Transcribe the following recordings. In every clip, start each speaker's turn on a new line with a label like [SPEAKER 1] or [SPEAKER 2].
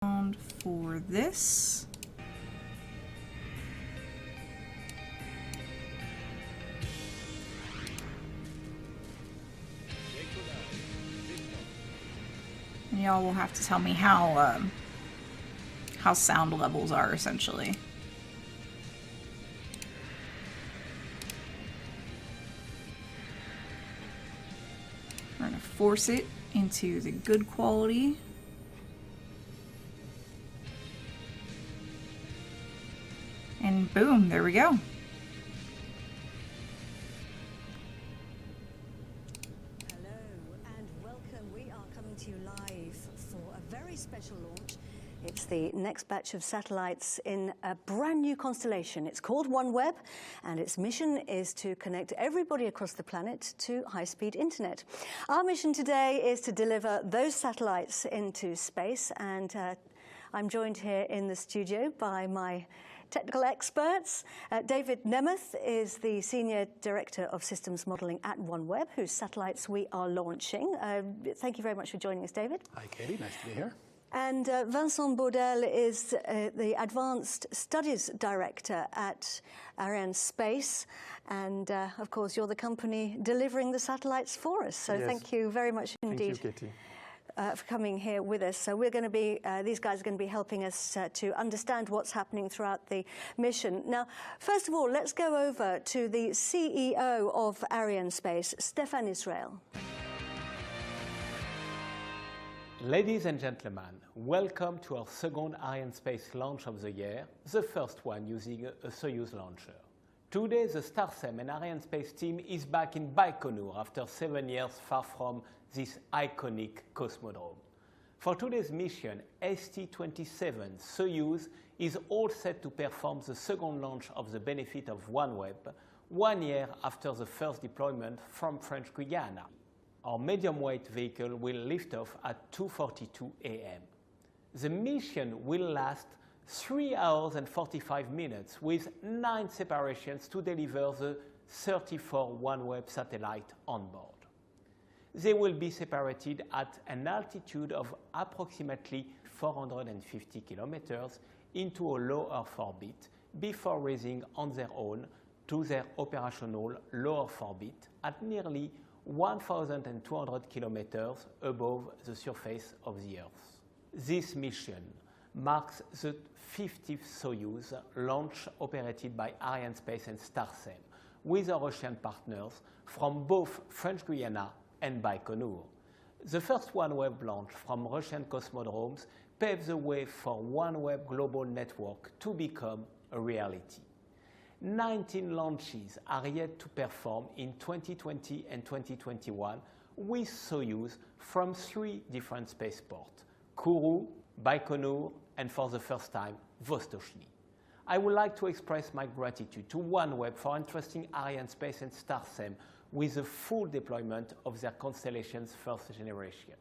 [SPEAKER 1] For this. And y'all will have to tell me how sound levels are essentially. We're going to force it into the good quality. And boom, there we go.
[SPEAKER 2] Hello and welcome. We are coming to you live for a very special launch. It's the next batch of satellites in a brand new constellation. It's called OneWeb, and its mission is to connect everybody across the planet to high-speed internet. Our mission today is to deliver those satellites into space, and I'm joined here in the studio by my technical experts. David Nemeth is the Senior Director of Systems Modelling at OneWeb, whose satellites we are launching. Thank you very much for joining us, David.
[SPEAKER 3] Hi, Katie. Nice to be here.
[SPEAKER 2] And Vincent Baudel is the Advanced Studies Director at Arianespace. And, of course, you're the company delivering the satellites for us. So
[SPEAKER 3] yes.
[SPEAKER 2] Thank you very much indeed.
[SPEAKER 3] Thank you, Katie.
[SPEAKER 2] For coming here with us. So we're going to be, these guys are going to be helping us to understand what's happening throughout the mission. Now, first of all, let's go over to the CEO of Arianespace, Stéphane Israël.
[SPEAKER 4] Ladies and gentlemen, welcome to our second Arianespace launch of the year, the first one using a Soyuz launcher. Today, the StarSem and Arianespace team is back in Baikonur after 7 years far from this iconic cosmodrome. For today's mission, ST-27 Soyuz is all set to perform the second launch of the benefit of OneWeb, 1 year after the first deployment from French Guiana. Our medium-weight vehicle will lift off at 2:42 a.m. The mission will last 3 hours and 45 minutes with 9 separations to deliver the 34 OneWeb satellites on board. They will be separated at an altitude of approximately 450 kilometers into a low Earth orbit before raising on their own to their operational low Earth orbit at nearly 1,200 kilometers above the surface of the Earth. This mission marks the 50th Soyuz launch operated by Arianespace and StarSem with our Russian partners from both French Guiana and Baikonur. The first OneWeb launch from Russian cosmodromes paves the way for OneWeb global network to become a reality. 19 launches are yet to perform in 2020 and 2021 with Soyuz from 3 different spaceports: Kourou, Baikonur, and for the first time, Vostochny. I would like to express my gratitude to OneWeb for entrusting Arianespace and StarSem with the full deployment of their constellation's first generation.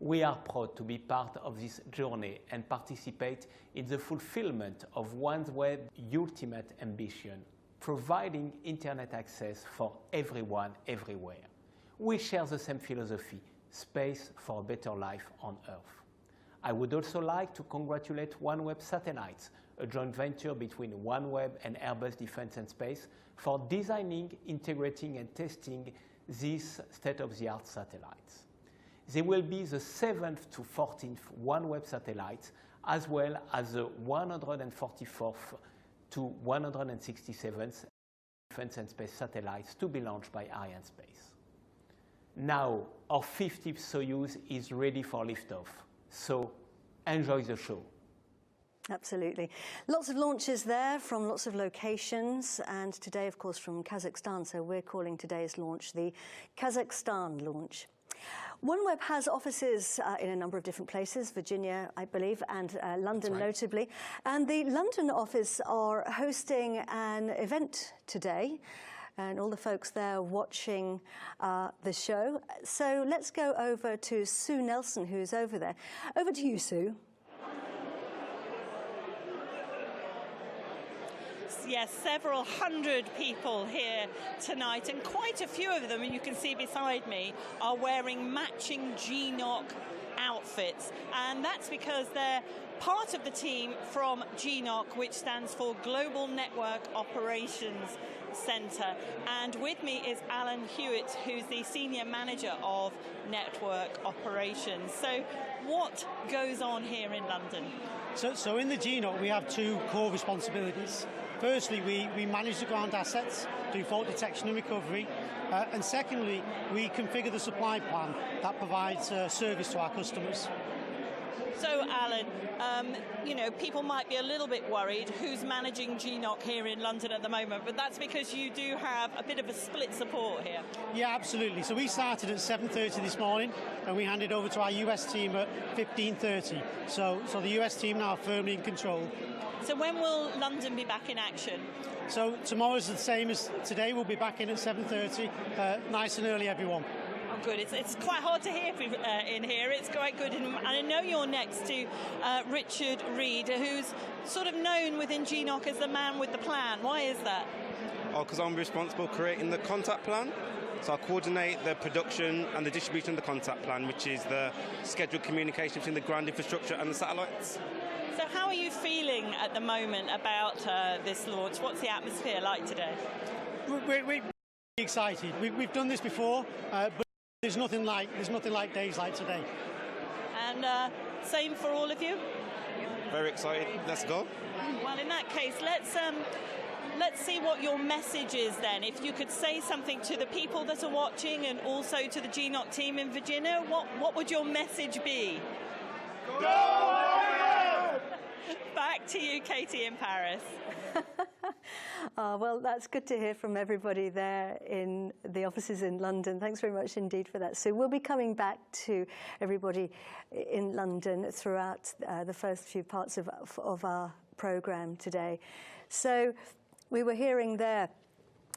[SPEAKER 4] We are proud to be part of this journey and participate in the fulfillment of OneWeb's ultimate ambition, providing internet access for everyone, everywhere. We share the same philosophy, space for a better life on Earth. I would also like to congratulate OneWeb Satellites, a joint venture between OneWeb and Airbus Defence and Space, for designing, integrating and testing these state-of-the-art satellites. They will be the 7th to 14th OneWeb satellites, as well as the 144th to 167th Defence and Space satellites to be launched by Arianespace. Now, our 50th Soyuz is ready for liftoff, so enjoy the show.
[SPEAKER 2] Absolutely. Lots of launches there from lots of locations, and today, of course, from Kazakhstan, so we're calling today's launch the Kazakhstan launch. OneWeb has offices in a number of different places, Virginia, I believe, and London notably. And the London office are hosting an event today, and all the folks there watching the show. So let's go over to Sue Nelson, who's over there. Over to you, Sue.
[SPEAKER 3] yes, several hundred people here tonight, and quite a few of them, and you can see beside me, are wearing matching GNOC outfits, and that's because they're part of the team from GNOC, which stands for Global Network Operations Centre. And with me is Alan Hewitt, who's the Senior Manager of Network Operations. So what goes on here in London?
[SPEAKER 5] So in the GNOC we have two core responsibilities. Firstly, we manage the ground assets, do fault detection and recovery, and secondly, we configure the supply plan that provides service to our customers.
[SPEAKER 3] So, Alan, you know, people might be a little bit worried who's managing GNOC here in London at the moment, but that's because you do have a bit of a split support here.
[SPEAKER 5] Yeah, absolutely. So we started at 7:30 this morning, and we handed over to our US team at 15:30. So the US team now firmly in control.
[SPEAKER 3] So when will London be back in action?
[SPEAKER 5] So tomorrow's the same as today. We'll be back in at 7:30. Nice and early, everyone.
[SPEAKER 3] Oh, good. It's quite hard to hear in here. It's quite good. And I know you're next to Richard Reed, who's sort of known within GNOC as the man with the plan. Why is that?
[SPEAKER 6] Oh, because I'm responsible for creating the contact plan. So I coordinate the production and the distribution of the contact plan, which is the scheduled communication between the ground infrastructure and the satellites.
[SPEAKER 3] So how are you feeling at the moment about this launch? What's the atmosphere like today?
[SPEAKER 5] We're excited. We've done this before, but there's nothing like days like today.
[SPEAKER 3] And same for all of you?
[SPEAKER 6] Very excited. Let's go.
[SPEAKER 3] Well, in that case, let's see what your message is then. If you could say something to the people that are watching and also to the GNOC team in Virginia, what would your message be? Go! Back to you, Katie, in Paris.
[SPEAKER 2] Well, that's good to hear from everybody there in the offices in London. Thanks very much indeed for that. So we'll be coming back to everybody in London throughout the first few parts of our programme today. So we were hearing there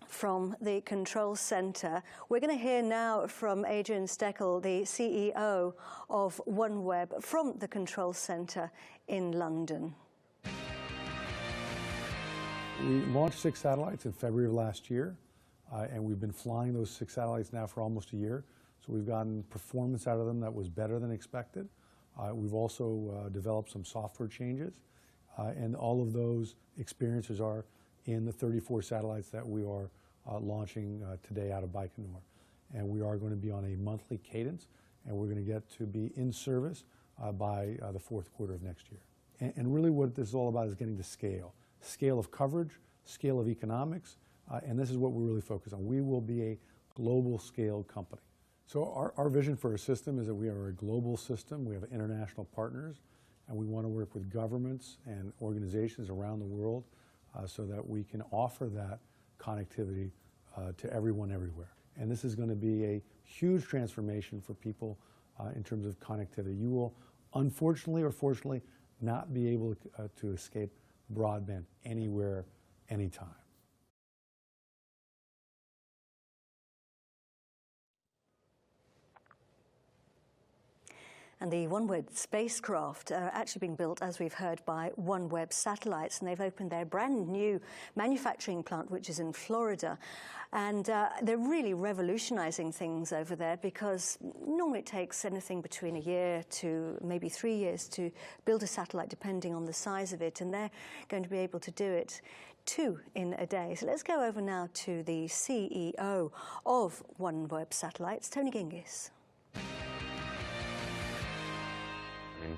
[SPEAKER 2] from the control centre. We're going to hear now from Adrian Steckel, the CEO of OneWeb, from the control centre in London.
[SPEAKER 7] We launched 6 satellites in February of last year, and we've been flying those 6 satellites now for almost a year. So we've gotten performance out of them that was better than expected. We've also developed some software changes, and all of those experiences are in the 34 satellites that we are launching today out of Baikonur. And we are going to be on a monthly cadence, and we're going to get to be in service by the 4th quarter of next year. And really what this is all about is getting to scale. Scale of coverage, scale of economics, and this is what we're really focused on. We will be a global scaled company. So our vision for our system is that we are a global system. We have international partners, and we want to work with governments and organizations around the world so that we can offer that connectivity to everyone everywhere. And this is going to be a huge transformation for people in terms of connectivity. You will, unfortunately or fortunately, not be able to escape broadband anywhere, anytime.
[SPEAKER 2] And the OneWeb spacecraft are actually being built, as we've heard, by OneWeb Satellites, and they've opened their brand new manufacturing plant, which is in Florida. And they're really revolutionizing things over there, because normally it takes anything between a year to maybe 3 years to build a satellite, depending on the size of it, and they're going to be able to do it 2 in a day. So let's go over now to the CEO of OneWeb Satellites, Tony Gingis.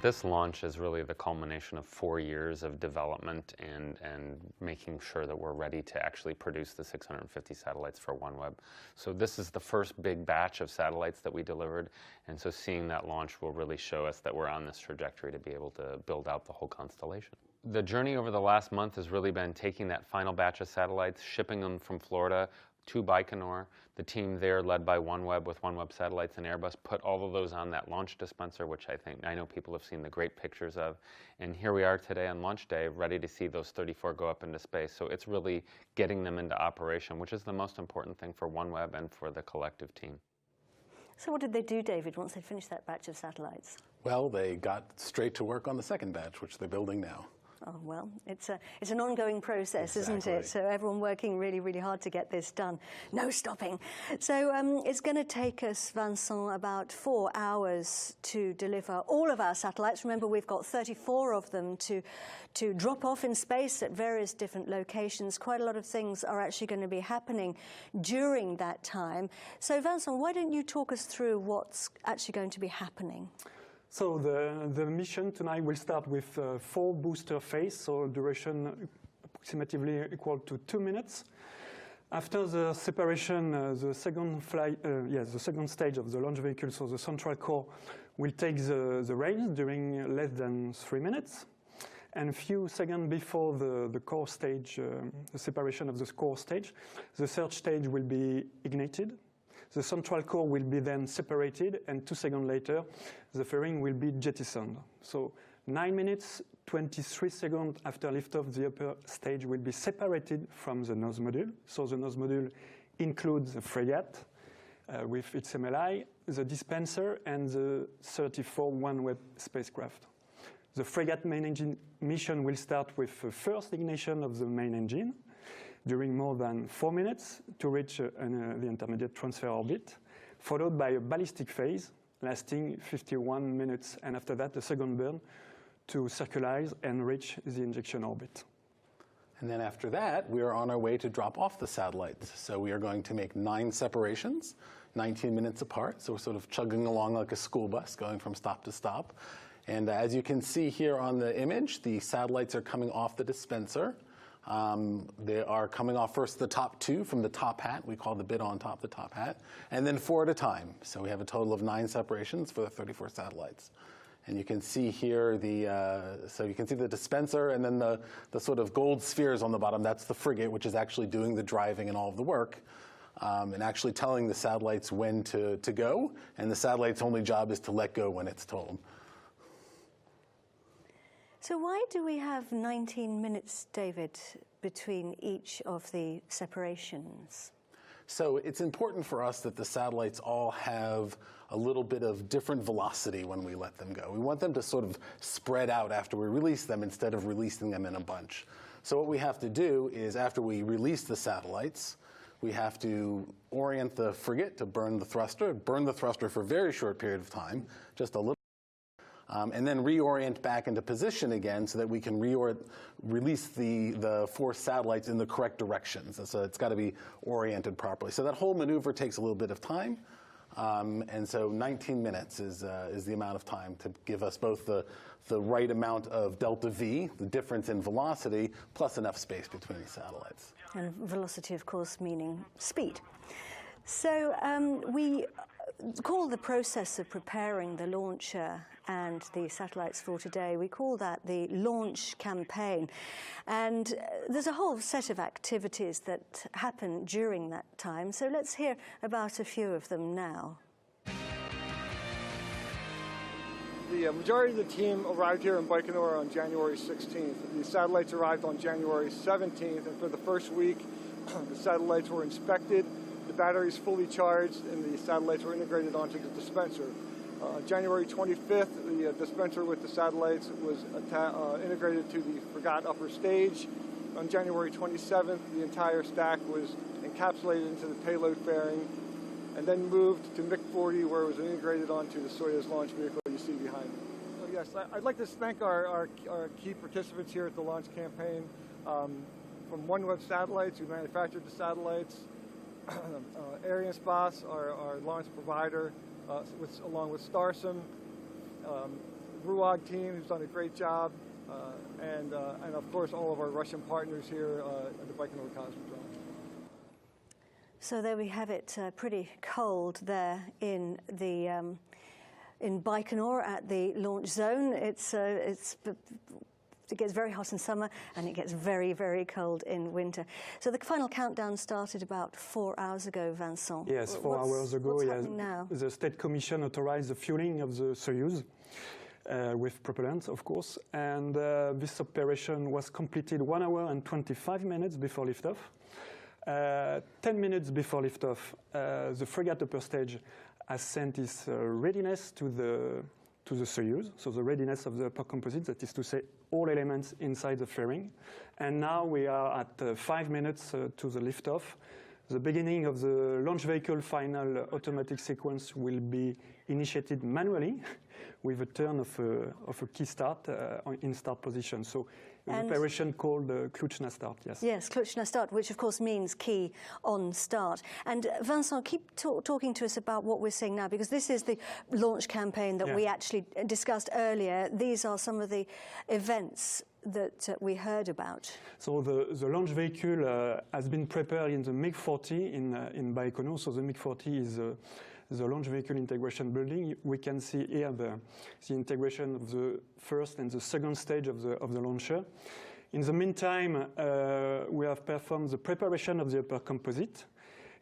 [SPEAKER 8] This launch is really the culmination of 4 years of development and making sure that we're ready to actually produce the 650 satellites for OneWeb. So this is the first big batch of satellites that we delivered, and so seeing that launch will really show us that we're on this trajectory to be able to build out the whole constellation. The journey over the last month has really been taking that final batch of satellites, shipping them from Florida to Baikonur. The team there, led by OneWeb with OneWeb Satellites and Airbus, put all of those on that launch dispenser, which I know people have seen the great pictures of. And here we are today on launch day, ready to see those 34 go up into space. So it's really getting them into operation, which is the most important thing for OneWeb and for the collective team.
[SPEAKER 2] So what did they do, David, once they finished that batch of satellites?
[SPEAKER 9] Well, they got straight to work on the second batch, which they're building now.
[SPEAKER 2] Oh, well, it's an ongoing process, isn't it? So everyone working really, really hard to get this done. No stopping. So it's going to take us, Vincent, about 4 hours to deliver all of our satellites. Remember, we've got 34 of them to drop off in space at various different locations. Quite a lot of things are actually going to be happening during that time. So, Vincent, why don't you talk us through what's actually going to be happening?
[SPEAKER 9] So the mission tonight will start with 4 booster phases, so duration approximately equal to 2 minutes. After the separation, the second stage of the launch vehicle, so the central core, will take the reins during less than 3 minutes. And a few seconds before the core stage, the separation of the core stage, the third stage will be ignited. The central core will be then separated, and 2 seconds later, the fairing will be jettisoned. So 9 minutes, 23 seconds after liftoff, the upper stage will be separated from the nose module. So the nose module includes the frigate with its MLI, the dispenser, and the 34 OneWeb spacecraft. The frigate main engine mission will start with the first ignition of the main engine during more than 4 minutes to reach the intermediate transfer orbit, followed by a ballistic phase lasting 51 minutes, and after that, a second burn to circularize and reach the injection orbit.
[SPEAKER 10] And then after that, we are on our way to drop off the satellites. So we are going to make 9 separations, 19 minutes apart. So we're sort of chugging along like a school bus, going from stop to stop. And as you can see here on the image, the satellites are coming off the dispenser. They are coming off first the top 2 from the top hat. We call the bit on top the top hat. And then 4 at a time. So we have a total of 9 separations for the 34 satellites. And you can see here so you can see the dispenser and then the sort of gold spheres on the bottom. That's the frigate, which is actually doing the driving and all of the work. And actually telling the satellites when to go. And the satellite's only job is to let go when it's told.
[SPEAKER 2] So why do we have 19 minutes, David, between each of the separations?
[SPEAKER 10] So it's important for us that the satellites all have a little bit of different velocity when we let them go. We want them to sort of spread out after we release them instead of releasing them in a bunch. So what we have to do is after we release the satellites, we have to orient the frigate to burn the thruster for a very short period of time, just a little. And then reorient back into position again so that we can release the 4 satellites in the correct directions. So it's got to be oriented properly. So that whole maneuver takes a little bit of time. And so 19 minutes is the amount of time to give us both the right amount of delta V, the difference in velocity, plus enough space between the satellites.
[SPEAKER 2] And velocity, of course, meaning speed. So we call the process of preparing the launcher and the satellites for today, we call that the launch campaign. And there's a whole set of activities that happen during that time. So let's hear about a few of them now.
[SPEAKER 11] The majority of the team arrived here in Baikonur on January 16th. The satellites arrived on January 17th, and for the first week, the satellites were inspected, the batteries fully charged, and the satellites were integrated onto the dispenser. January 25th, the dispenser with the satellites was integrated to the frigate upper stage. On January 27th, the entire stack was encapsulated into the payload fairing and then moved to MiG-40, where it was integrated onto the Soyuz launch vehicle you see behind me. So yes, I'd like to thank our key participants here at the launch campaign. From OneWeb Satellites, who manufactured the satellites, Arianespace, our launch provider, along with Starsem, Ruag team, who's done a great job, and of course all of our Russian partners here at the Baikonur Cosmodrome.
[SPEAKER 2] So there we have it, pretty cold there in Baikonur at the launch zone. It gets very hot in summer and it gets very, very cold in winter. So the final countdown started about 4 hours ago, Vincent.
[SPEAKER 9] Yes, 4 hours ago.
[SPEAKER 2] What's happening now?
[SPEAKER 9] The State Commission authorized the fueling of the Soyuz with propellant, of course. And this operation was completed 1 hour and 25 minutes before liftoff. 10 minutes before liftoff, the frigate upper stage has sent its readiness to to the Soyuz, so the readiness of the upper composite, that is to say all elements inside the fairing. And now we are at 5 minutes to the liftoff. The beginning of the launch vehicle final automatic sequence will be initiated manually with a turn of a key start in start position. So an operation called Kluczna start, yes.
[SPEAKER 2] Yes, Kluczna start, which of course means key on start. And Vincent, keep talking to us about what we're seeing now, because this is the launch campaign that we actually discussed earlier. These are some of the events that we heard about.
[SPEAKER 9] So the launch vehicle has been prepared in the MiG-40 in Baikonur. So the MiG-40 is the launch vehicle integration building. We can see here the integration of the first and the second stage of the launcher. In the meantime, we have performed the preparation of the upper composite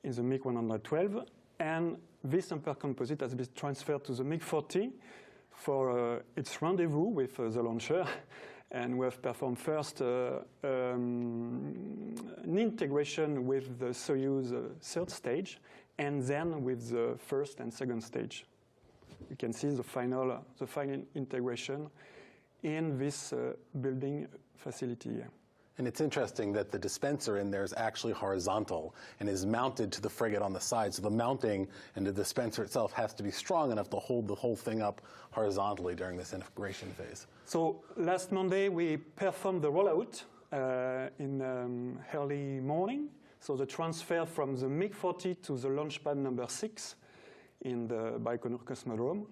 [SPEAKER 9] in the MiG-112, and this upper composite has been transferred to the MiG-40 for its rendezvous with the launcher. And we have performed first an integration with the Soyuz third stage, and then with the first and second stage. You can see the final integration in this building facility here.
[SPEAKER 10] And it's interesting that the dispenser in there is actually horizontal and is mounted to the frigate on the side. So the mounting and the dispenser itself has to be strong enough to hold the whole thing up horizontally during this integration phase.
[SPEAKER 9] So last Monday, we performed the rollout in early morning. So the transfer from the MiG-40 to the launch pad number 6 in the Baikonur Cosmodrome.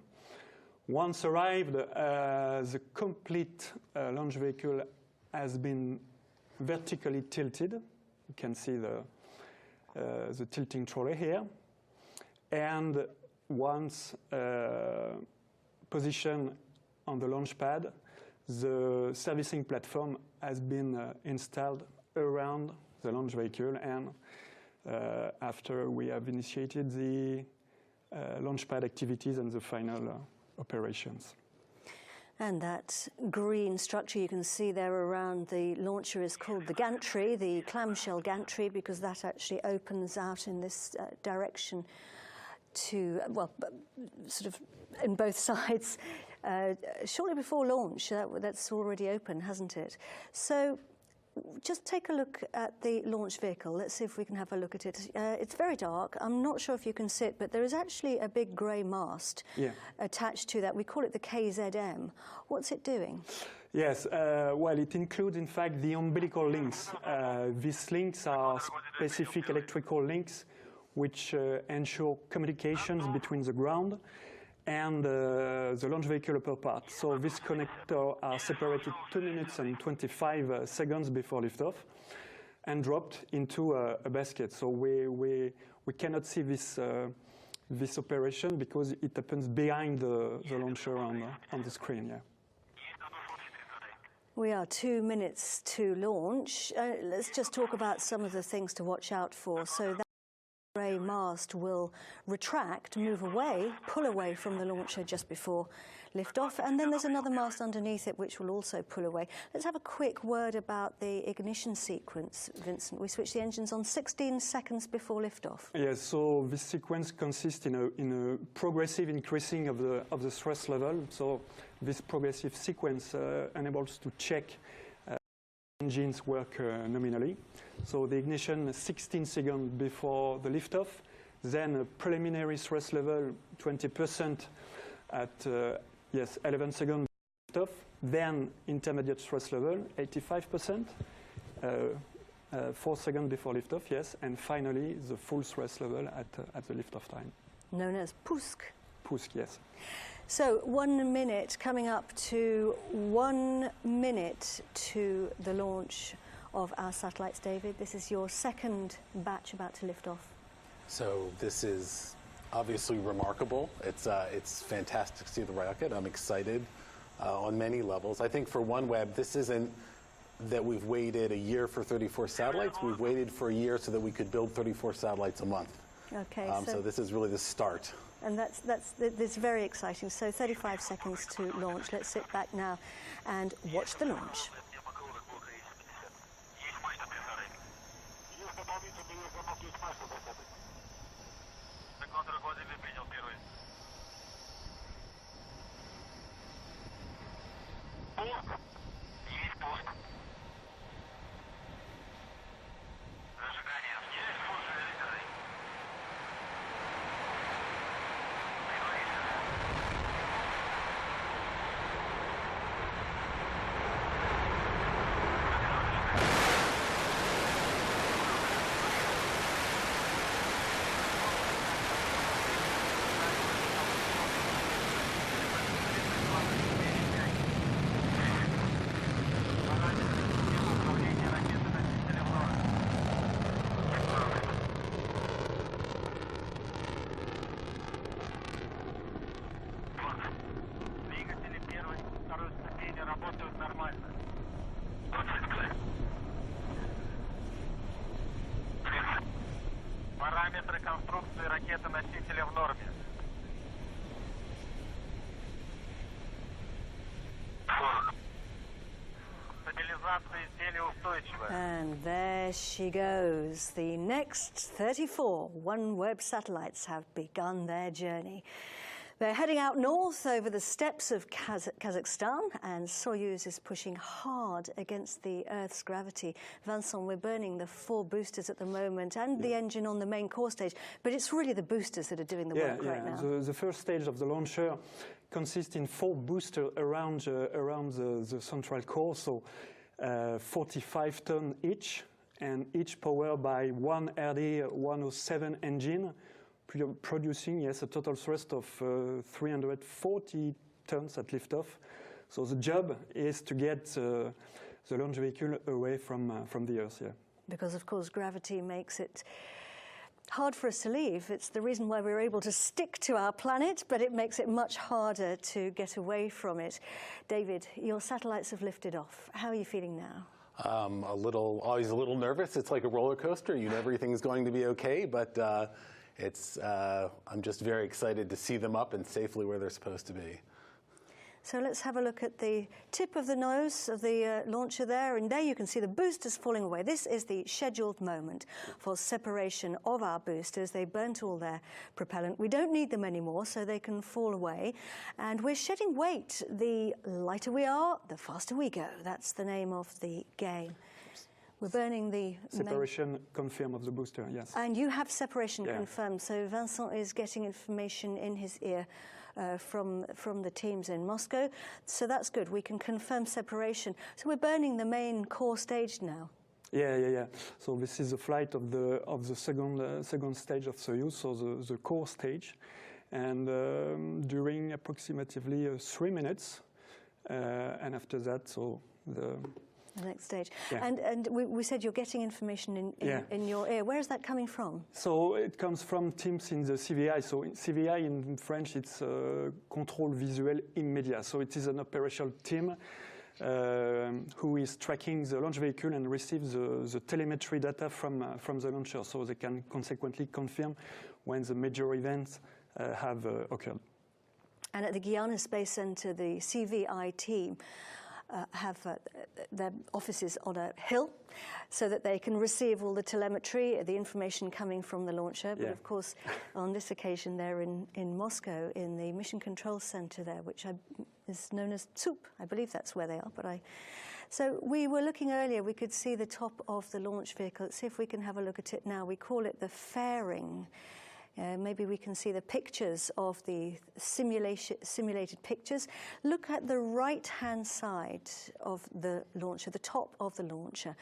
[SPEAKER 9] Once arrived, the complete launch vehicle has been vertically tilted. You can see the tilting trolley here. And once positioned on the launch pad, the servicing platform has been installed around the launch vehicle, and after we have initiated the launch pad activities and the final operations.
[SPEAKER 2] And that green structure you can see there around the launcher is called the gantry, the clamshell gantry, because that actually opens out in this direction to, well, sort of in both sides. Shortly before launch, that's already open, hasn't it? So just take a look at the launch vehicle. Let's see if we can have a look at it. It's very dark. I'm not sure if you can see it, but there is actually a big grey mast attached to that. We call it the KZM. What's it doing?
[SPEAKER 9] Yes, well, it includes, in fact, the umbilical links. These links are specific electrical links which ensure communications between the ground and the launch vehicle upper part. So these connectors are separated 2 minutes and 25 seconds before liftoff and dropped into a basket. So we cannot see this operation because it happens behind the launcher on the screen. Yeah.
[SPEAKER 2] We are 2 minutes to launch. Let's just talk about some of the things to watch out for. So that grey mast will retract, move away, pull away from the launcher just before liftoff, and then there's another mast underneath it which will also pull away. Let's have a quick word about the ignition sequence, Vincent. We switch the engines on 16 seconds before liftoff.
[SPEAKER 9] Yes, so this sequence consists in a progressive increasing of the stress level. So this progressive sequence enables to check engines work nominally. So the ignition 16 seconds before the liftoff, then a preliminary thrust level 20% at 11 seconds liftoff, then intermediate thrust level 85%, 4 seconds before liftoff, yes, and finally the full thrust level at the liftoff time.
[SPEAKER 2] Known as Pusk.
[SPEAKER 9] Pusk, yes.
[SPEAKER 2] So 1 minute, coming up to 1 minute to the launch of our satellites, David. This is your second batch about to lift off.
[SPEAKER 10] So this is obviously remarkable. It's fantastic to see the rocket. I'm excited on many levels. I think for OneWeb, this isn't that we've waited a year for 34 satellites. We've waited for a year so that we could build 34 satellites a month.
[SPEAKER 2] Okay.
[SPEAKER 10] So this is really the start.
[SPEAKER 2] And that's very exciting. So 35 seconds to launch. Let's sit back now and watch the launch.
[SPEAKER 12] Параметры конструкции ракеты-носителя в норме. Стабилизация изделия устойчивая.
[SPEAKER 2] And there she goes. The next 34 OneWeb satellites have begun their journey. They're heading out north over the steppes of Kazakhstan, and Soyuz is pushing hard against the Earth's gravity. Vincent, we're burning the 4 boosters at the moment and the engine on the main core stage, but it's really the boosters that are doing the work right now.
[SPEAKER 9] The first stage of the launcher consists in 4 boosters around the central core, so 45 tons each, and each powered by one RD-107 engine, producing, a total thrust of 340 tons at liftoff. So the job is to get the launch vehicle away from the Earth.
[SPEAKER 2] Because, of course, gravity makes it hard for us to leave. It's the reason why we're able to stick to our planet, but it makes it much harder to get away from it. David, your satellites have lifted off. How are you feeling now?
[SPEAKER 10] Always a little nervous. It's like a roller coaster. You know everything's going to be okay, but I'm just very excited to see them up and safely where they're supposed to be.
[SPEAKER 2] So let's have a look at the tip of the nose of the launcher there, and there you can see the boosters falling away. This is the scheduled moment for separation of our boosters. They burnt all their propellant. We don't need them anymore, so they can fall away. And we're shedding weight. The lighter we are, the faster we go. That's the name of the game. We're burning the
[SPEAKER 9] separation confirmed of the booster, yes.
[SPEAKER 2] And you have separation confirmed. So Vincent is getting information in his ear from the teams in Moscow. So that's good. We can confirm separation. So we're burning the main core stage now.
[SPEAKER 9] Yeah. So this is the flight of the second stage of Soyuz, so the core stage, and during approximately 3 minutes, and after that, so the
[SPEAKER 2] next stage.
[SPEAKER 9] Yeah.
[SPEAKER 2] And we said you're getting information in your ear. Where is that coming from?
[SPEAKER 9] So it comes from teams in the CVI. So CVI in French, it's Contrôle Visuel Immédiat. So it is an operational team who is tracking the launch vehicle and receives the telemetry data from the launcher, so they can consequently confirm when the major events have occurred.
[SPEAKER 2] And at the Guyana Space Center, the CVI team have their offices on a hill so that they can receive all the telemetry, the information coming from the launcher. But of course, on this occasion, they're in Moscow, in the Mission Control Center there, which is known as TSUP. I believe that's where they are. So we were looking earlier, we could see the top of the launch vehicle. Let's see if we can have a look at it now. We call it the fairing. Maybe we can see the pictures of the simulated pictures. Look at the right-hand side of the launcher, the top of the launcher.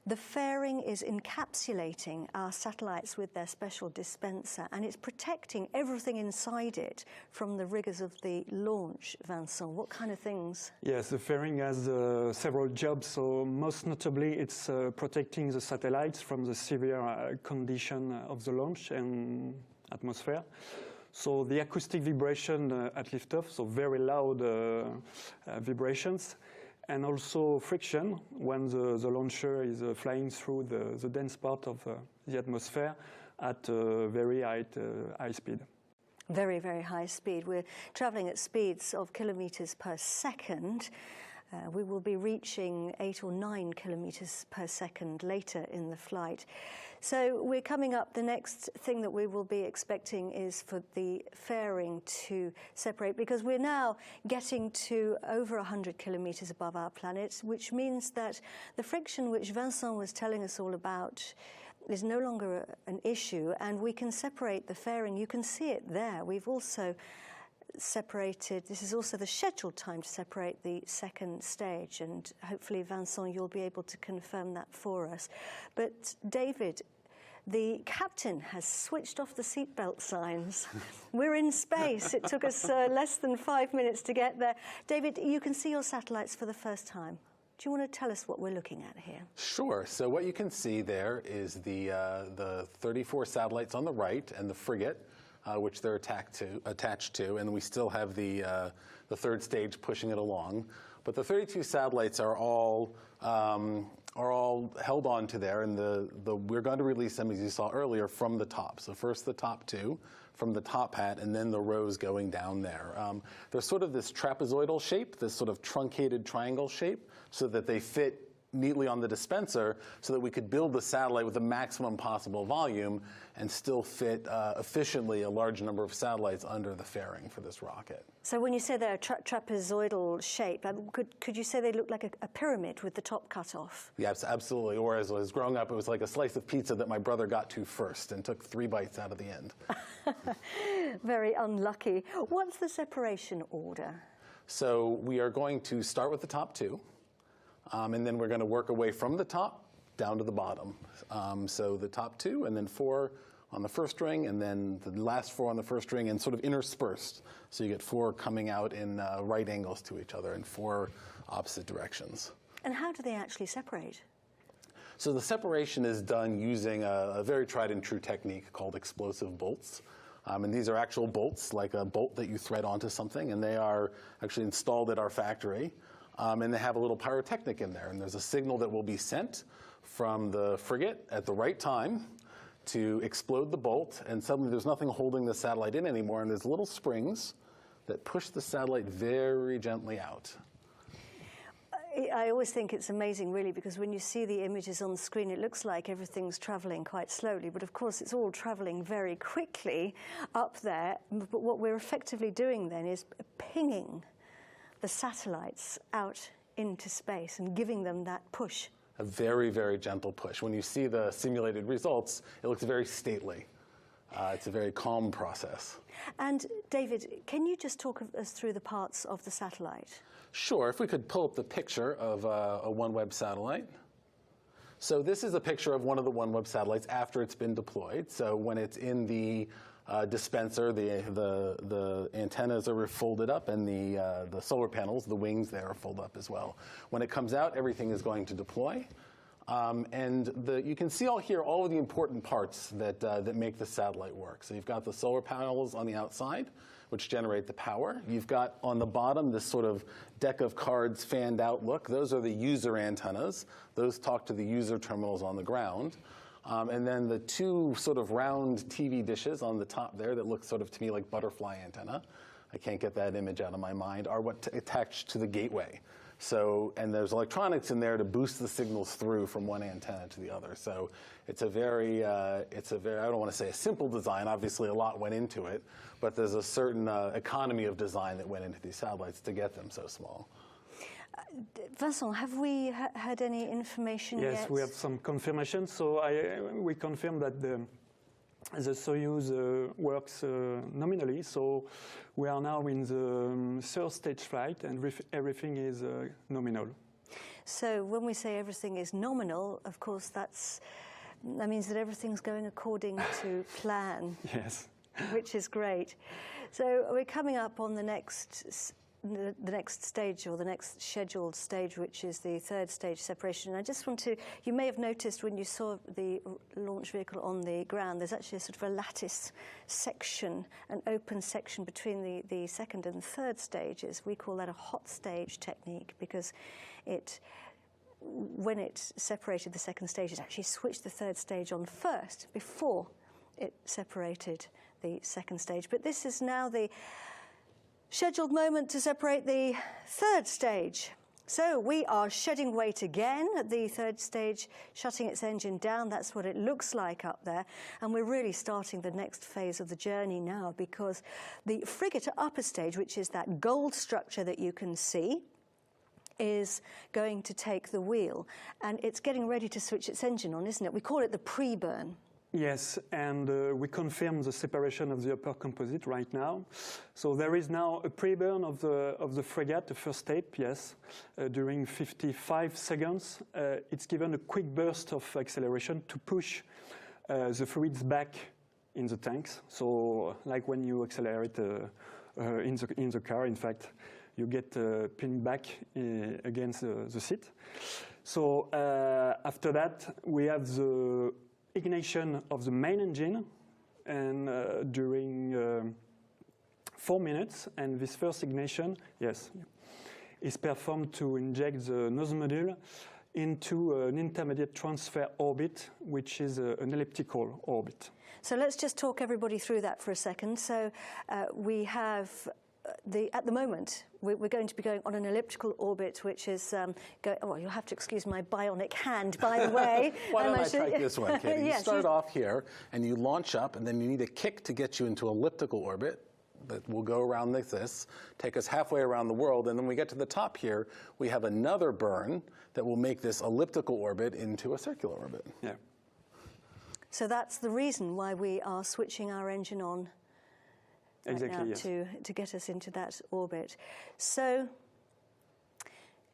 [SPEAKER 2] The fairing is encapsulating our satellites with their special dispenser, and it's protecting everything inside it from the rigors of the launch. Vincent, what kind of things?
[SPEAKER 9] Yes, the fairing has several jobs. So most notably, it's protecting the satellites from the severe condition of the launch and atmosphere. So the acoustic vibration at liftoff, so very loud vibrations, and also friction when the launcher is flying through the dense part of the atmosphere at very high speed.
[SPEAKER 2] Very, very high speed. We're traveling at speeds of kilometers per second. We will be reaching 8 or 9 kilometers per second later in the flight. So we're coming up, the next thing that we will be expecting is for the fairing to separate, because we're now getting to over 100 kilometers above our planet, which means that the friction which Vincent was telling us all about is no longer an issue, and we can separate the fairing. You can see it there. We've also separated, this is also the scheduled time to separate the second stage, and hopefully, Vincent, you'll be able to confirm that for us. But David, the captain has switched off the seatbelt signs. We're in space. It took us less than 5 minutes to get there. David, you can see your satellites for the first time. Do you want to tell us what we're looking at here?
[SPEAKER 10] Sure. So what you can see there is the 34 satellites on the right and the frigate, which they're attached to, and we still have the third stage pushing it along. But the 32 satellites are all held onto there, and we're going to release them, as you saw earlier, from the top. So first the top two from the top hat, and then the rows going down there. There's sort of this trapezoidal shape, this sort of truncated triangle shape, so that they fit neatly on the dispenser, so that we could build the satellite with the maximum possible volume and still fit efficiently a large number of satellites under the fairing for this rocket.
[SPEAKER 2] So when you say they're a trapezoidal shape, could you say they look like a pyramid with the top cut off?
[SPEAKER 10] Yes, absolutely. Or as I was growing up, it was like a slice of pizza that my brother got to first and took 3 bites out of the end.
[SPEAKER 2] Very unlucky. What's the separation order?
[SPEAKER 10] So we are going to start with the top two. And then we're going to work away from the top down to the bottom. So the top two, and then 4 on the first ring, and then the last 4 on the first ring, and sort of interspersed. So you get 4 coming out in right angles to each other in 4 opposite directions.
[SPEAKER 2] And how do they actually separate?
[SPEAKER 10] So the separation is done using a very tried and true technique called explosive bolts. And these are actual bolts, like a bolt that you thread onto something, and they are actually installed at our factory. And they have a little pyrotechnic in there, and there's a signal that will be sent from the frigate at the right time to explode the bolt, and suddenly there's nothing holding the satellite in anymore, and there's little springs that push the satellite very gently out.
[SPEAKER 2] I always think it's amazing, really, because when you see the images on the screen, it looks like everything's traveling quite slowly, but of course it's all traveling very quickly up there. But what we're effectively doing then is pinging the satellites out into space and giving them that push.
[SPEAKER 10] A very, very gentle push. When you see the simulated results, it looks very stately. It's a very calm process.
[SPEAKER 2] And David, can you just talk us through the parts of the satellite?
[SPEAKER 10] Sure. If we could pull up the picture of a OneWeb satellite. So this is a picture of one of the OneWeb satellites after it's been deployed. So when it's in the dispenser, the antennas are folded up, and the solar panels, the wings there, are folded up as well. When it comes out, everything is going to deploy. And you can see all of the important parts that make the satellite work. So you've got the solar panels on the outside, which generate the power. You've got on the bottom this sort of deck of cards fanned out look. Those are the user antennas. Those talk to the user terminals on the ground. And then the 2 sort of round TV dishes on the top there that look sort of to me like butterfly antenna, I can't get that image out of my mind, are what attached to the gateway. So, and there's electronics in there to boost the signals through from one antenna to the other. So it's a very, I don't want to say a simple design, obviously a lot went into it, but there's a certain economy of design that went into these satellites to get them so small.
[SPEAKER 2] Vincent, have we had any information yet?
[SPEAKER 9] Yes, we have some confirmation. So we confirm that the Soyuz works nominally. So we are now in the 3rd stage flight, and everything is nominal.
[SPEAKER 2] So when we say everything is nominal, of course, that means that everything's going according to plan.
[SPEAKER 9] Yes.
[SPEAKER 2] Which is great. So we're coming up on the next stage, or the next scheduled stage, which is the 3rd stage separation. And I just want to, you may have noticed when you saw the launch vehicle on the ground, there's actually a sort of a lattice section, an open section between the 2nd and 3rd stages. We call that a hot stage technique, because when it separated the 2nd stage, it actually switched the 3rd stage on first before it separated the 2nd stage. But this is now the scheduled moment to separate the 3rd stage. So we are shedding weight again at the third stage, shutting its engine down. That's what it looks like up there. And we're really starting the next phase of the journey now, because the frigate upper stage, which is that gold structure that you can see, is going to take the wheel. And it's getting ready to switch its engine on, isn't it? We call it the pre-burn.
[SPEAKER 9] Yes, and we confirm the separation of the upper composite right now. So there is now a pre-burn of the frigate, the first step, yes. During 55 seconds, it's given a quick burst of acceleration to push the fluids back in the tanks. So like when you accelerate in the car, in fact, you get pinned back against the seat. So after that, we have the ignition of the main engine, and during 4 minutes, and this first ignition, yes, is performed to inject the nose module into an intermediate transfer orbit, which is an elliptical orbit.
[SPEAKER 2] So let's just talk everybody through that for a second. So we have at the moment, we're going to be going on an elliptical orbit, which is oh, you'll have to excuse my bionic hand, by the way.
[SPEAKER 10] Why don't I try this one, Katie?
[SPEAKER 2] Yes,
[SPEAKER 10] you start off here, and you launch up, and then you need a kick to get you into elliptical orbit that will go around like this, take us halfway around the world, and then we get to the top here, we have another burn that will make this elliptical orbit into a circular orbit.
[SPEAKER 9] Yeah.
[SPEAKER 2] So that's the reason why we are switching our engine on
[SPEAKER 9] Exactly,
[SPEAKER 2] right now,
[SPEAKER 9] yes.
[SPEAKER 2] to get us into that orbit. So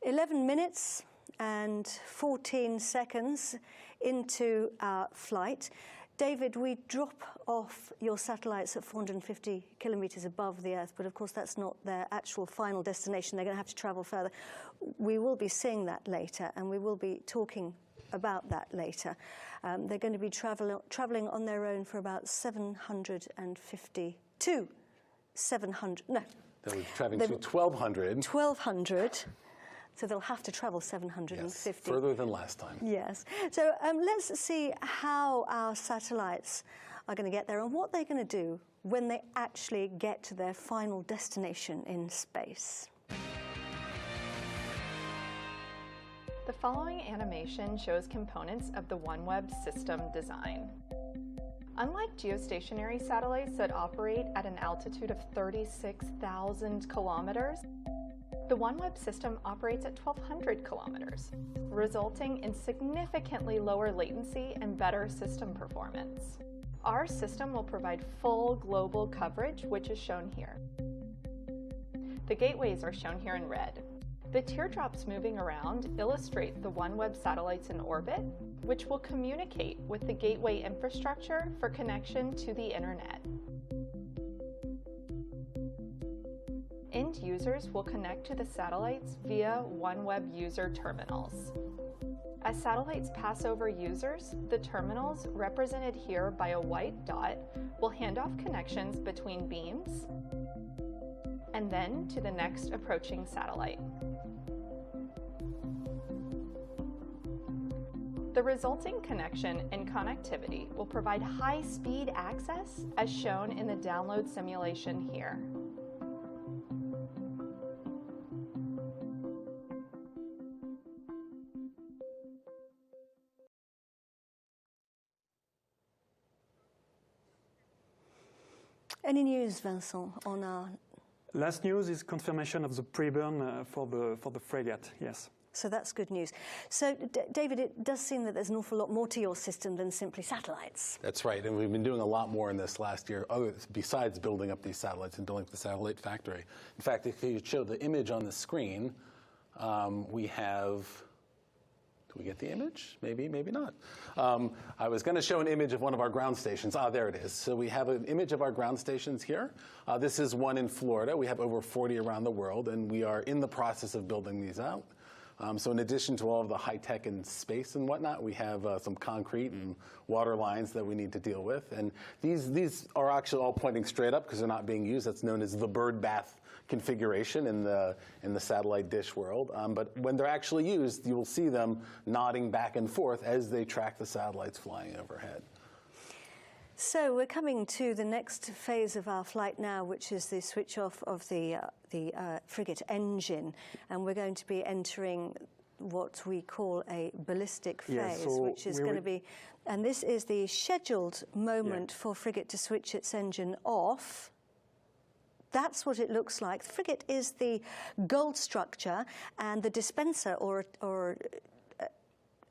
[SPEAKER 2] 11 minutes and 14 seconds into our flight. David, we drop off your satellites at 450 kilometers above the Earth, but of course that's not their actual final destination. They're going to have to travel further. We will be seeing that later, and we will be talking about that later. They're going to be traveling on their own for about 750 to 700, no.
[SPEAKER 10] They'll be traveling to 1,200.
[SPEAKER 2] 1,200, so they'll have to travel 750.
[SPEAKER 10] Yes, further than last time.
[SPEAKER 2] Yes. So let's see how our satellites are going to get there and what they're going to do when they actually get to their final destination in space.
[SPEAKER 13] The following animation shows components of the OneWeb system design. Unlike geostationary satellites that operate at an altitude of 36,000 kilometers, the OneWeb system operates at 1,200 kilometers, resulting in significantly lower latency and better system performance. Our system will provide full global coverage, which is shown here. The gateways are shown here in red. The teardrops moving around illustrate the OneWeb satellites in orbit, which will communicate with the gateway infrastructure for connection to the internet. End users will connect to the satellites via OneWeb user terminals. As satellites pass over users, the terminals, represented here by a white dot, will hand off connections between beams and then to the next approaching satellite. The resulting connection and connectivity will provide high-speed access, as shown in the download simulation here.
[SPEAKER 2] Any news, Vincent, on our...
[SPEAKER 9] Last news is confirmation of the pre-burn for the frigate, yes.
[SPEAKER 2] So that's good news. So, David, it does seem that there's an awful lot more to your system than simply satellites.
[SPEAKER 10] That's right, and we've been doing a lot more in this last year, besides building up these satellites and building up the satellite factory. In fact, if you show the image on the screen, we have... Do we get the image? Maybe, maybe not. I was going to show an image of one of our ground stations. Ah, there it is. So we have an image of our ground stations here. This is one in Florida. We have over 40 around the world, and we are in the process of building these out. So in addition to all of the high tech and space and whatnot, we have some concrete and water lines that we need to deal with. And these are actually all pointing straight up because they're not being used. That's known as the bird bath configuration in the satellite dish world. But when they're actually used, you will see them nodding back and forth as they track the satellites flying overhead.
[SPEAKER 2] So we're coming to the next phase of our flight now, which is the switch off of the frigate engine, and we're going to be entering what we call a ballistic phase, which is going to be, and this is the scheduled moment for frigate to switch its engine off. That's what it looks like. The frigate is the gold structure, and the dispenser or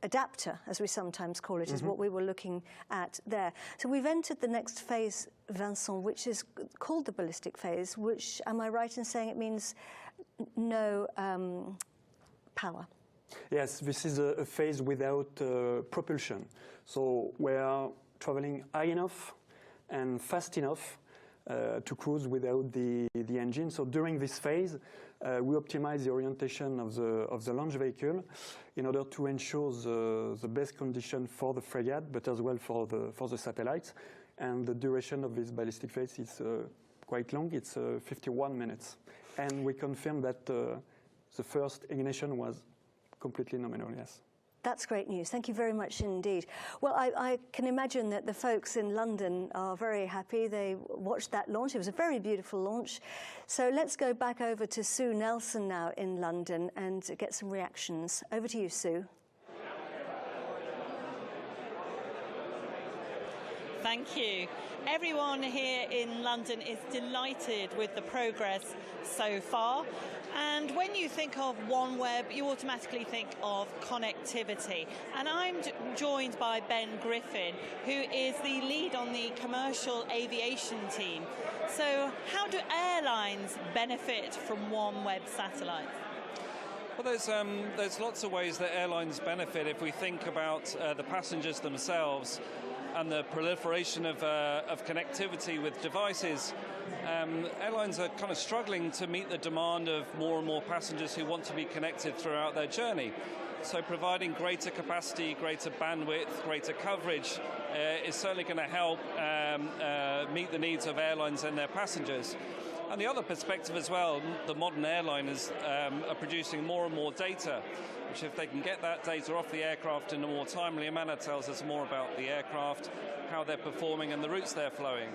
[SPEAKER 2] adapter, as we sometimes call it, is what we were looking at there. So we've entered the next phase, Vincent, which is called the ballistic phase, which, am I right in saying it means no power?
[SPEAKER 9] Yes, this is a phase without propulsion. So we are traveling high enough and fast enough to cruise without the engine. So during this phase, we optimize the orientation of the launch vehicle in order to ensure the best condition for the frigate, but as well for the satellites. And the duration of this ballistic phase is quite long. It's 51 minutes. And we confirm that the first ignition was completely nominal, yes.
[SPEAKER 2] That's great news. Thank you very much indeed. Well, I can imagine that the folks in London are very happy. They watched that launch. It was a very beautiful launch. So let's go back over to Sue Nelson now in London and get some reactions. Over to you, Sue.
[SPEAKER 3] Thank you. Everyone here in London is delighted with the progress so far. And when you think of OneWeb, you automatically think of connectivity. And I'm joined by Ben Griffin, who is the lead on the commercial aviation team. So how do airlines benefit from OneWeb satellites?
[SPEAKER 14] Well, there's lots of ways that airlines benefit if we think about the passengers themselves and the proliferation of connectivity with devices. Airlines are kind of struggling to meet the demand of more and more passengers who want to be connected throughout their journey. So providing greater capacity, greater bandwidth, greater coverage is certainly going to help meet the needs of airlines and their passengers. And the other perspective as well, the modern airliners are producing more and more data, which if they can get that data off the aircraft in a more timely manner tells us more about the aircraft, how they're performing and the routes they're flowing.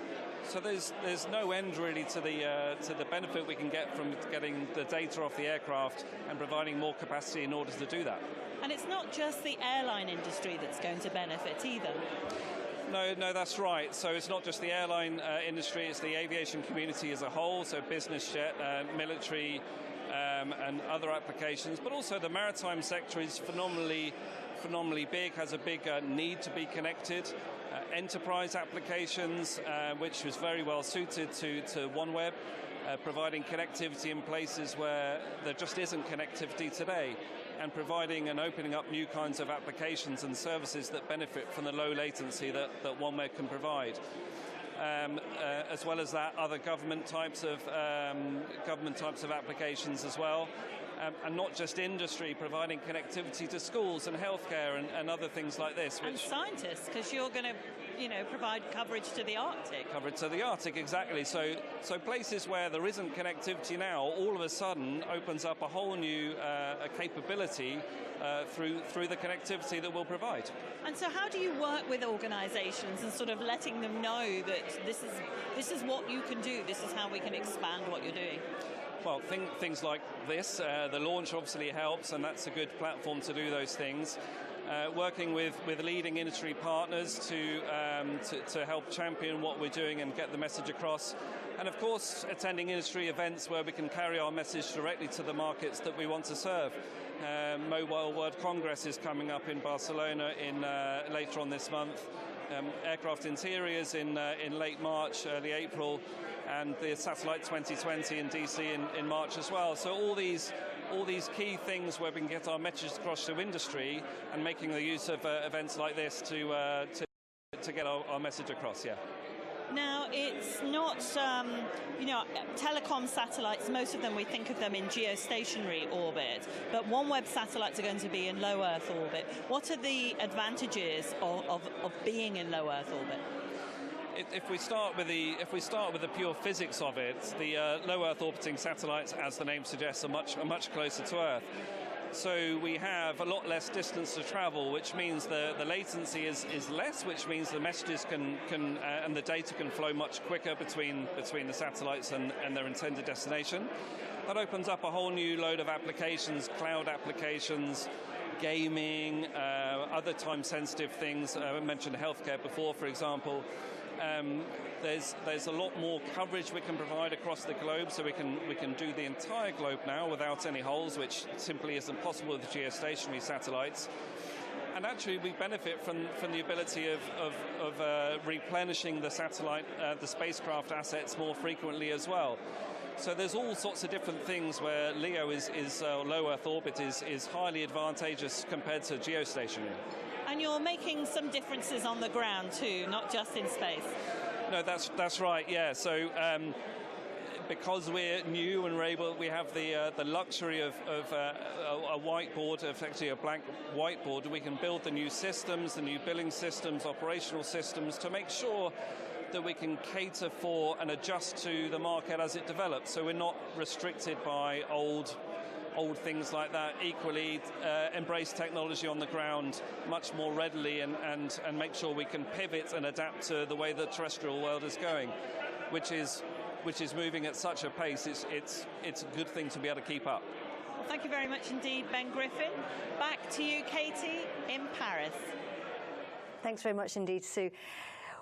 [SPEAKER 14] So there's no end really to the benefit we can get from getting the data off the aircraft and providing more capacity in order to do that.
[SPEAKER 3] And it's not just the airline industry that's going to benefit either.
[SPEAKER 14] No, that's right. So it's not just the airline industry, it's the aviation community as a whole, so business jet, military, and other applications, but also the maritime sector is phenomenally big, has a big need to be connected. Enterprise applications, which was very well suited to OneWeb, providing connectivity in places where there just isn't connectivity today, and providing and opening up new kinds of applications and services that benefit from the low latency that OneWeb can provide. As well as that, other government types of applications as well, and not just industry, providing connectivity to schools and healthcare and other things like this.
[SPEAKER 3] And scientists, because you're going to, provide coverage to the Arctic.
[SPEAKER 14] Coverage to the Arctic, exactly. So places where there isn't connectivity now, all of a sudden opens up a whole new capability through the connectivity that we'll provide.
[SPEAKER 3] And so how do you work with organisations and sort of letting them know that this is what you can do, this is how we can expand what you're doing?
[SPEAKER 14] Well, things like this, the launch obviously helps, and that's a good platform to do those things. Working with leading industry partners to help champion what we're doing and get the message across. And of course, attending industry events where we can carry our message directly to the markets that we want to serve. Mobile World Congress is coming up in Barcelona later on this month. Aircraft Interiors in late March, early April, and the Satellite 2020 in DC in March as well. So all these key things where we can get our messages across to industry and making the use of events like this to get our message across, yeah.
[SPEAKER 3] Now, it's not, telecom satellites, most of them, we think of them in geostationary orbit, but OneWeb satellites are going to be in low Earth orbit. What are the advantages of being in low Earth orbit?
[SPEAKER 14] If we start with the pure physics of it, the low Earth orbiting satellites, as the name suggests, are much closer to Earth. So we have a lot less distance to travel, which means the latency is less, which means the messages can and the data can flow much quicker between the satellites and their intended destination. That opens up a whole new load of applications, cloud applications, gaming, other time-sensitive things. I mentioned healthcare before, for example. There's a lot more coverage we can provide across the globe, so we can do the entire globe now without any holes, which simply isn't possible with geostationary satellites. And actually, we benefit from the ability of replenishing the satellite, the spacecraft assets more frequently as well. So there's all sorts of different things where LEO low Earth orbit is highly advantageous compared to geostationary.
[SPEAKER 3] And you're making some differences on the ground too, not just in space.
[SPEAKER 14] No, that's right. Yeah. So because we're new and we have the luxury of a whiteboard, effectively a blank whiteboard, we can build the new systems, the new billing systems, operational systems to make sure that we can cater for and adjust to the market as it develops. So we're not restricted by old things like that. Equally, embrace technology on the ground much more readily and make sure we can pivot and adapt to the way the terrestrial world is going, which is moving at such a pace. It's a good thing to be able to keep up.
[SPEAKER 3] Well, thank you very much indeed, Ben Griffin. Back to you, Katie, in Paris.
[SPEAKER 2] Thanks very much indeed, Sue.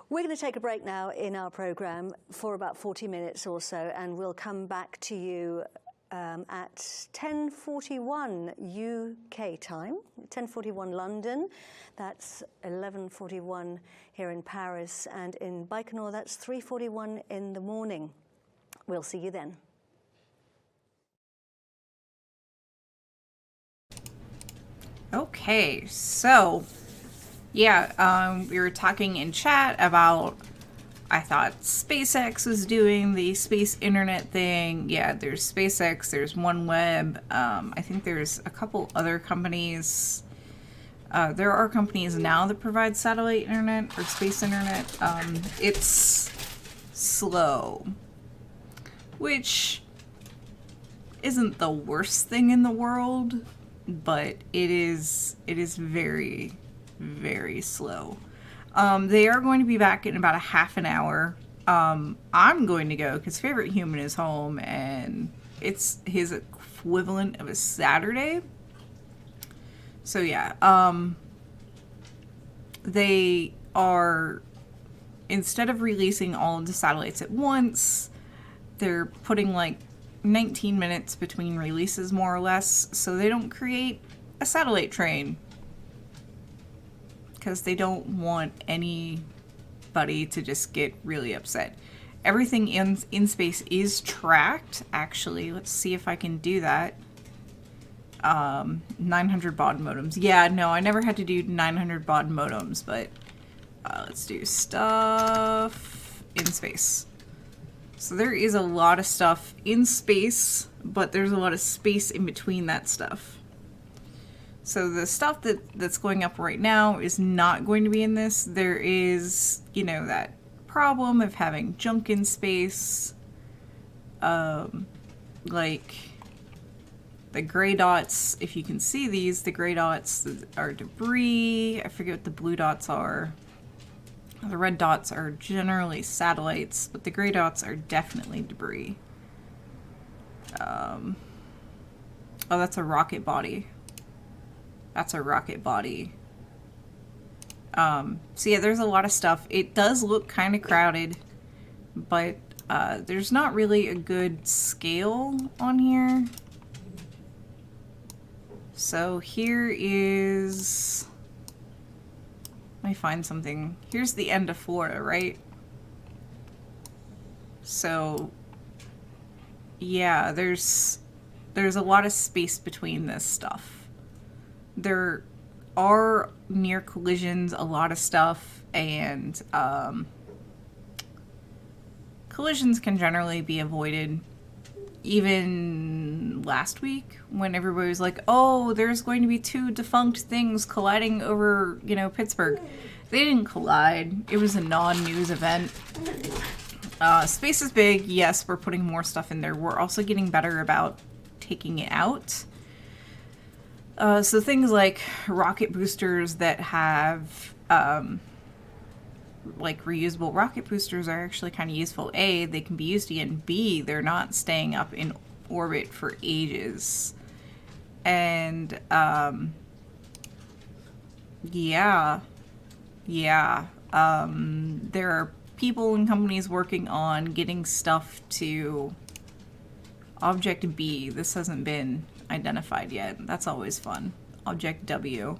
[SPEAKER 2] We're going to take a break now in our programme for about 40 minutes or so, and we'll come back to you at 10:41 UK time, 10:41 London. That's 11:41 here in Paris, and in Baikonur that's 3:41 in the morning. We'll see you then.
[SPEAKER 1] Okay, so yeah, we were talking in chat about, I thought SpaceX was doing the space internet thing. Yeah, there's SpaceX, there's OneWeb. I think there's a couple other companies. There are companies now that provide satellite internet or space internet. It's slow, which isn't the worst thing in the world, but it is very, very slow. They are going to be back in about a half an hour. I'm going to go because Favorite Human is home and it's his equivalent of a Saturday. So yeah, they are, instead of releasing all of the satellites at once, they're putting like 19 minutes between releases more or less, so they don't create a satellite train. Because they don't want anybody to just get really upset. Everything in space is tracked. Actually, let's see if I can do that. 900 baud modems. Yeah, no, I never had to do 900 baud modems, but let's do stuff in space. So there is a lot of stuff in space, but there's a lot of space in between that stuff. So the stuff that's going up right now is not going to be in this. There is, you know, that problem of having junk in space. Like the gray dots, if you can see these, the gray dots are debris. I forget what the blue dots are. The red dots are generally satellites, but the gray dots are definitely debris. Oh, that's a rocket body. That's a rocket body. So yeah, there's a lot of stuff. It does look kind of crowded, but there's not really a good scale on here. So here is, let me find something. Here's the end of Florida, right? So yeah, there's a lot of space between this stuff. There are near collisions, a lot of stuff, and collisions can generally be avoided. Even last week, when everybody was like, oh, there's going to be two defunct things colliding over, you know, Pittsburgh. They didn't collide. It was a non-news event. Space is big. Yes, we're putting more stuff in there. We're also getting better about taking it out. So things like rocket boosters that have like reusable rocket boosters are actually kind of useful. A, they can be used again. B, they're not staying up in orbit for ages. And yeah, there are people and companies working on getting stuff to Object B. This hasn't been identified yet. That's always fun. Object W.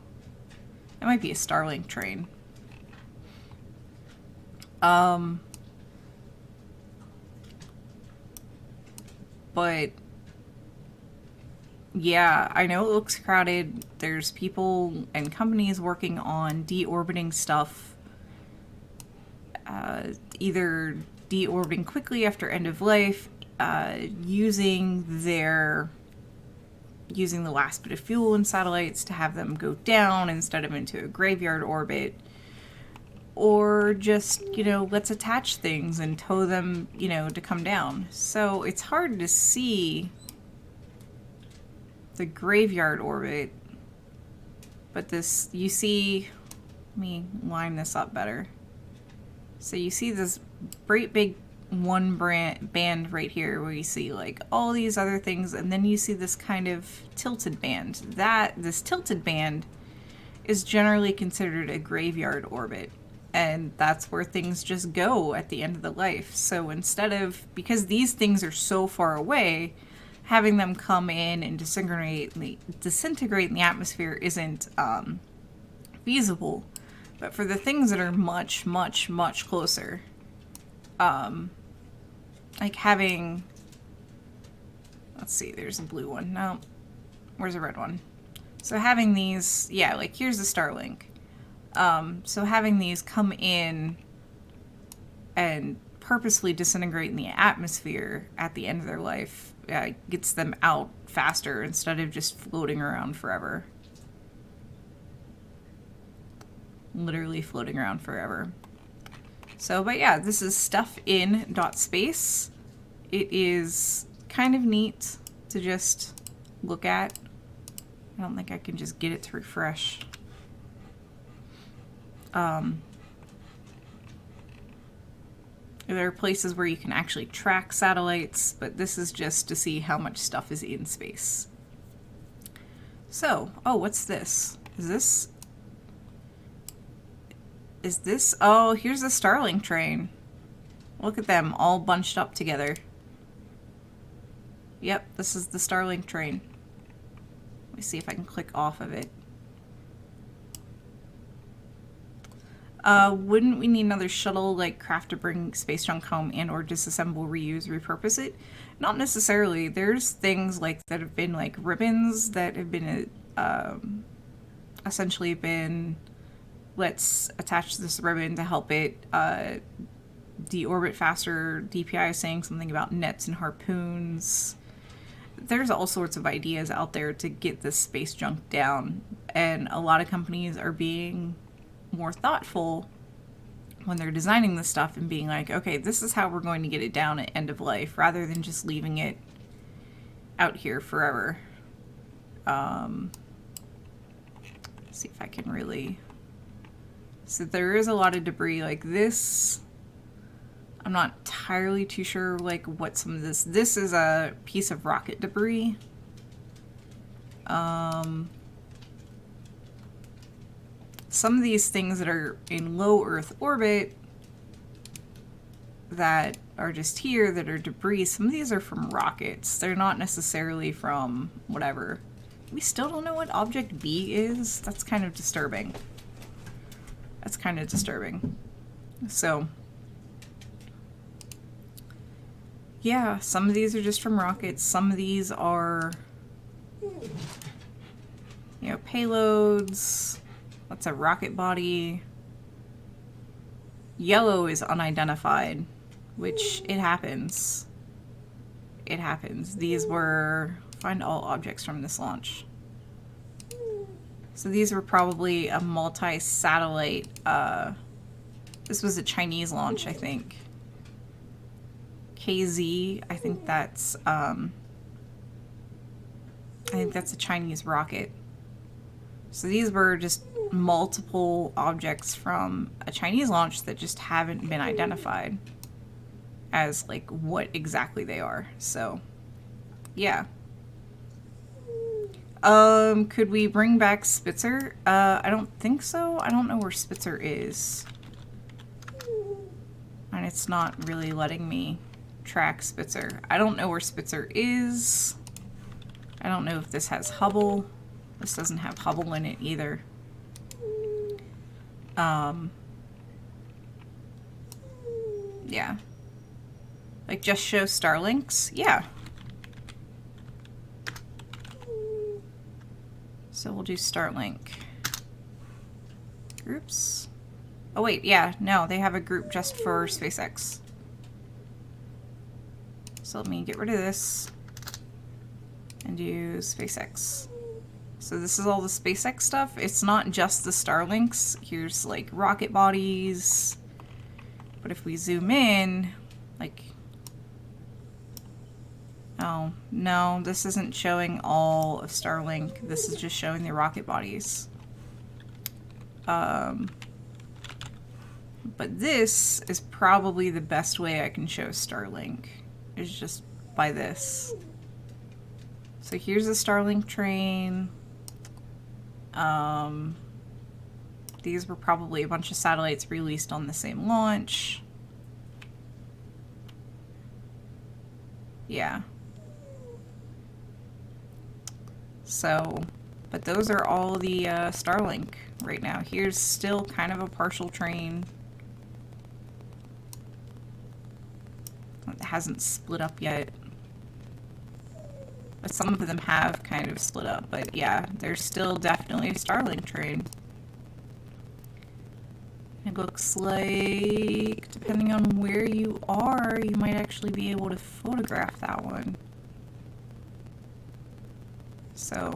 [SPEAKER 1] It might be a Starlink train. But yeah, I know it looks crowded. There's people and companies working on deorbiting stuff, either deorbiting quickly after end of life, using the last bit of fuel in satellites to have them go down instead of into a graveyard orbit, or just, let's attach things and tow them, to come down. So it's hard to see the graveyard orbit, but this, you see, let me line this up better. So you see this great big one band right here where you see like all these other things, and then you see this kind of tilted band. This tilted band is generally considered a graveyard orbit, and that's where things just go at the end of the life. So instead of, because these things are so far away, having them come in and disintegrate in the atmosphere isn't feasible. But for the things that are much, much, much closer, like having, let's see, there's a blue one. No, where's a red one? So having these, yeah, like here's the Starlink. So having these come in and purposely disintegrate in the atmosphere at the end of their life gets them out faster instead of just floating around forever. Literally floating around forever. So, but yeah, this is stuff in .space. It is kind of neat to just look at. I don't think I can just get it to refresh. There are places where you can actually track satellites, but this is just to see how much stuff is in space. So, oh, what's this? Is this, oh, here's the Starlink train. Look at them all bunched up together. Yep, this is the Starlink train. Let me see if I can click off of it. Wouldn't we need another shuttle like craft to bring space junk home and or disassemble, reuse, repurpose it? Not necessarily. There's things like that have been like ribbons that have been essentially been, let's attach this ribbon to help it deorbit faster. DPI is saying something about nets and harpoons. There's all sorts of ideas out there to get this space junk down, and a lot of companies are being more thoughtful when they're designing this stuff and being like, okay, this is how we're going to get it down at end of life, rather than just leaving it out here forever. See if I can really, so there is a lot of debris like this. I'm not entirely too sure like what some of this is a piece of rocket debris. Some of these things that are in low Earth orbit that are just here that are debris, some of these are from rockets. They're not necessarily from whatever. We still don't know what Object B is. That's kind of disturbing. That's kind of disturbing. So, yeah, some of these are just from rockets. Some of these are, payloads. That's a rocket body. Yellow is unidentified, which it happens. It happens. These were, find all objects from this launch. So these were probably a multi-satellite, this was a Chinese launch, I think. KZ, I think that's a Chinese rocket. So these were just multiple objects from a Chinese launch that just haven't been identified as like what exactly they are. So yeah. Could we bring back Spitzer? I don't think so. I don't know where Spitzer is. And it's not really letting me track Spitzer. I don't know where Spitzer is. I don't know if this has Hubble. This doesn't have Hubble in it either. Yeah. Like, just show Starlinks? Yeah. So we'll do Starlink. Groups. Oh wait, yeah, no, they have a group just for SpaceX. So let me get rid of this and do SpaceX. So this is all the SpaceX stuff. It's not just the Starlinks. Here's like rocket bodies. But if we zoom in, like, oh, no, this isn't showing all of Starlink. This is just showing the rocket bodies. But this is probably the best way I can show Starlink, is just by this. So here's a Starlink train. These were probably a bunch of satellites released on the same launch. Yeah. So, but those are all the Starlink right now. Here's still kind of a partial train. It hasn't split up yet. But some of them have kind of split up. But yeah, there's still definitely a Starlink train. It looks like, depending on where you are, you might actually be able to photograph that one. So,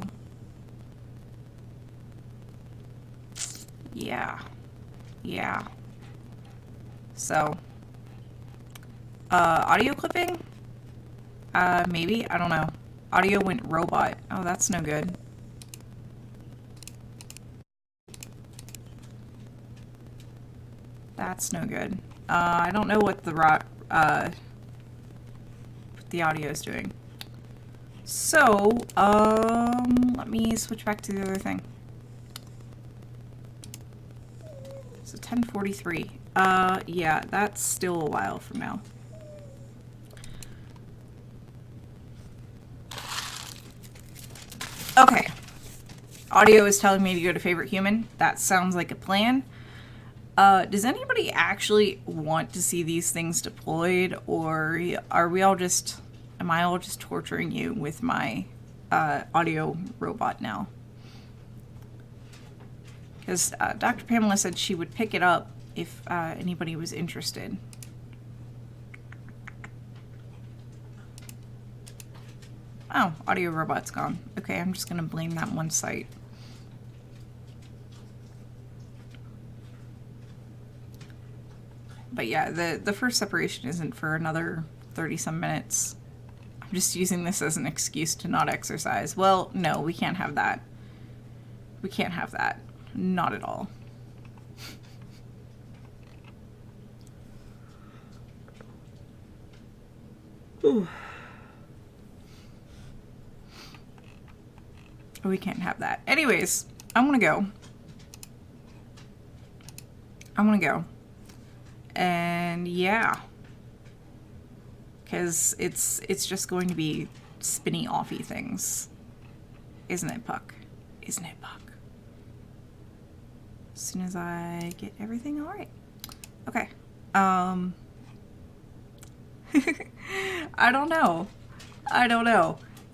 [SPEAKER 1] yeah. Yeah. So, audio clipping? Maybe? I don't know. Audio went robot. Oh, that's no good. That's no good. I don't know what the audio is doing. So, let me switch back to the other thing. So 10:43. Yeah, that's still a while from now. Okay. Audio is telling me to go to favorite human. That sounds like a plan. Does anybody actually want to see these things deployed, or are we all just, am I all just torturing you with my audio robot now? Because Dr. Pamela said she would pick it up if anybody was interested. Oh, audio robot's gone. Okay, I'm just gonna blame that one site. But yeah, the first separation isn't for another 30-some minutes. I'm just using this as an excuse to not exercise. Well, no, we can't have that. We can't have that. Not at all. Ooh. We can't have that. Anyways, I'm gonna go. And yeah, because it's just going to be spinny offy things, isn't it, Puck? Isn't it, Puck? As soon as I get everything all right. Okay. I don't know.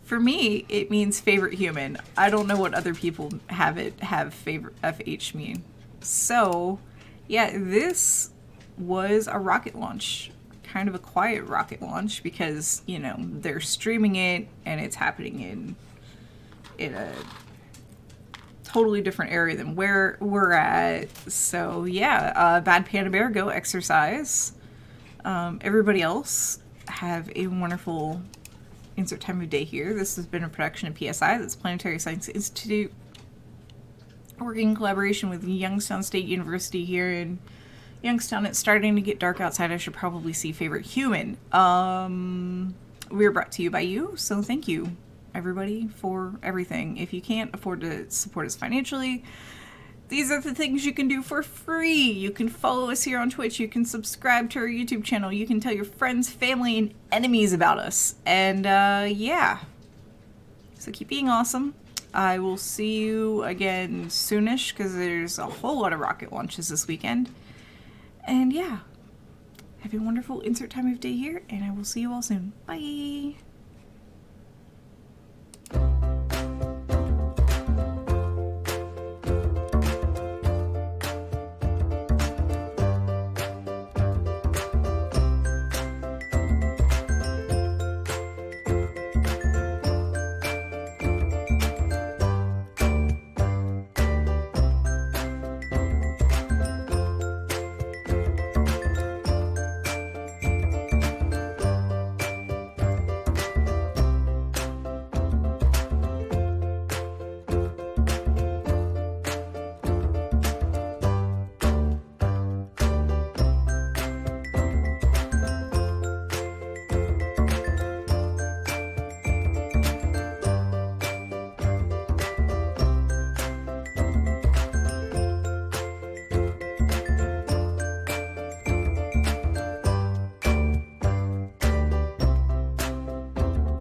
[SPEAKER 1] For me, it means favorite human. I don't know what other people have favorite FH mean. So, yeah, this was a rocket launch, kind of a quiet rocket launch, because, you know, they're streaming it and it's happening in a totally different area than where we're at. So yeah, Bad Panda Bear, go exercise. Everybody else, have a wonderful insert time of day here. This has been a production of PSI, that's Planetary Science Institute. working in collaboration with Youngstown State University here in Youngstown. It's starting to get dark outside. I should probably see Favorite Human. We're brought to you by you, so thank you, everybody, for everything. If you can't afford to support us financially, these are the things you can do for free. You can follow us here on Twitch. You can subscribe to our YouTube channel. You can tell your friends, family, and enemies about us. And yeah. So keep being awesome. I will see you again soonish because there's a whole lot of rocket launches this weekend. And yeah. Have a wonderful insert time of day here, and I will see you all soon. Bye!